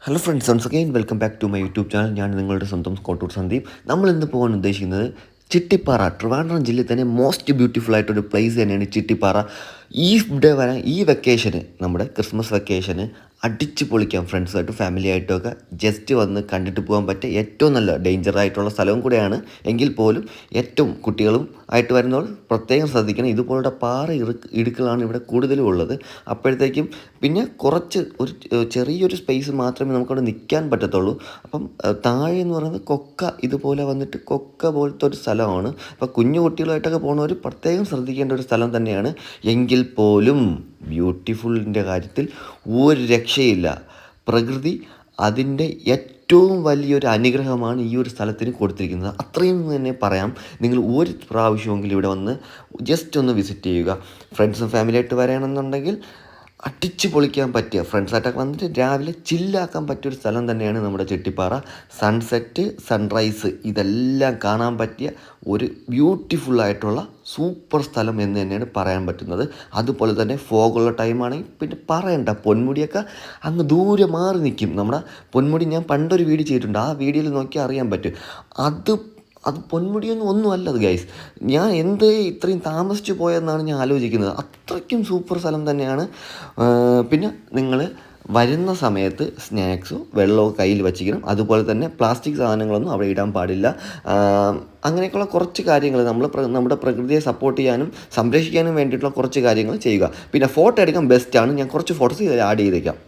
Hello friends, once again welcome back to my YouTube channel. ഞാൻ നിങ്ങളുടെ സ്വന്തം കോട്ടൂർ സന്ദീപ്. നമ്മൾ ഇന്ന് പോകാൻ ഉദ്ദേശിക്കുന്നത് ചിട്ടിപ്പാറ. ട്രിവാൻഡ്രം ജില്ലയിൽ തന്നെ മോസ്റ്റ് ബ്യൂട്ടിഫുൾ ആയിട്ടൊരു പ്ലേസ് തന്നെയാണ് ചിട്ടിപ്പാറ. ഇവിടെ വരാൻ ഈ വെക്കേഷന്, നമ്മുടെ ക്രിസ്മസ് വെക്കേഷന് അടിച്ച് പൊളിക്കാം. ഫ്രണ്ട്സുമായിട്ടും ഫാമിലി ആയിട്ടും ഒക്കെ ജസ്റ്റ് വന്ന് കണ്ടിട്ട് പോകാൻ പറ്റിയ ഏറ്റവും നല്ല ഡേഞ്ചർ ആയിട്ടുള്ള സ്ഥലവും കൂടെയാണ്. എങ്കിൽ പോലും ഏറ്റവും കുട്ടികളും ആയിട്ട് വരുന്നവർ പ്രത്യേകം ശ്രദ്ധിക്കണം. ഇതുപോലുള്ള പാറ ഇടുക്കുകളാണ് ഇവിടെ കൂടുതലും ഉള്ളത്. അപ്പോഴത്തേക്കും പിന്നെ കുറച്ച് ചെറിയൊരു സ്പേസ് മാത്രമേ നമുക്കവിടെ നിൽക്കാൻ പറ്റത്തുള്ളൂ. അപ്പം താഴെ എന്ന് പറയുന്നത് ഇതുപോലെ വന്നിട്ട് കൊക്ക പോലത്തെ ഒരു സ്ഥലമാണ്. അപ്പോൾ കുഞ്ഞു കുട്ടികളായിട്ടൊക്കെ പോകുന്നവർ പ്രത്യേകം ശ്രദ്ധിക്കേണ്ട ഒരു സ്ഥലം തന്നെയാണ്. എങ്കിൽ പോലും ബ്യൂട്ടിഫുള്ളിൻ്റെ കാര്യത്തിൽ ഒരു രക്ഷയില്ല. പ്രകൃതി അതിൻ്റെ ഏറ്റവും വലിയൊരു അനുഗ്രഹമാണ് ഈ ഒരു സ്ഥലത്തിന് കൊടുത്തിരിക്കുന്നത്. അത്രയും തന്നെ പറയാം. നിങ്ങൾ ഒരു പ്രാവശ്യമെങ്കിലും ഇവിടെ വന്ന് ജസ്റ്റ് ഒന്ന് വിസിറ്റ് ചെയ്യുക. ഫ്രണ്ട്സും ഫാമിലിയായിട്ട് വരണമെന്നുണ്ടെങ്കിൽ അടിച്ച് പൊളിക്കാൻ പറ്റിയ, ഫ്രണ്ട്സായിട്ടൊക്കെ വന്നിട്ട് രാവിലെ ചില്ലാക്കാൻ പറ്റിയൊരു സ്ഥലം തന്നെയാണ് നമ്മുടെ ചിട്ടിപ്പാറ. സൺസെറ്റ്, സൺറൈസ് ഇതെല്ലാം കാണാൻ പറ്റിയ ഒരു ബ്യൂട്ടിഫുള്ളായിട്ടുള്ള സൂപ്പർ സ്ഥലം എന്ന് തന്നെയാണ് പറയാൻ പറ്റുന്നത്. അതുപോലെ തന്നെ ഫോഗുള്ള ടൈമാണെങ്കിൽ പിന്നെ പറയണ്ട, പൊന്മുടിയൊക്കെ അങ്ങ് ദൂരെ മാറി നിൽക്കും. നമ്മുടെ പൊന്മുടി ഞാൻ പണ്ടൊരു വീഡിയോ ചെയ്തിട്ടുണ്ട്. ആ വീഡിയോയിൽ നോക്കിയാൽ അറിയാൻ പറ്റും. അത് പൊന്മുടിയൊന്നും ഒന്നുമല്ല അത് ഗൈസ്. ഞാൻ ഇത്രയും താമസിച്ചു പോയെന്നാണ് ഞാൻ ആലോചിക്കുന്നത്. അത്രയ്ക്കും സൂപ്പർ സ്ഥലം തന്നെയാണ്. പിന്നെ നിങ്ങൾ വരുന്ന സമയത്ത് സ്നാക്സോ വെള്ളമോ കയ്യിൽ വച്ചിരിക്കണം. അതുപോലെ തന്നെ പ്ലാസ്റ്റിക് സാധനങ്ങളൊന്നും അവിടെ ഇടാൻ പാടില്ല. അങ്ങനെയൊക്കെയുള്ള കുറച്ച് കാര്യങ്ങൾ നമ്മുടെ പ്രകൃതിയെ സപ്പോർട്ട് ചെയ്യാനും സംരക്ഷിക്കാനും വേണ്ടിയിട്ടുള്ള കുറച്ച് കാര്യങ്ങൾ ചെയ്യുക. പിന്നെ ഫോട്ടോ എടുക്കാൻ ബെസ്റ്റാണ്. ഞാൻ കുറച്ച് ഫോട്ടോസ് ആഡ് ചെയ്തേക്കാം.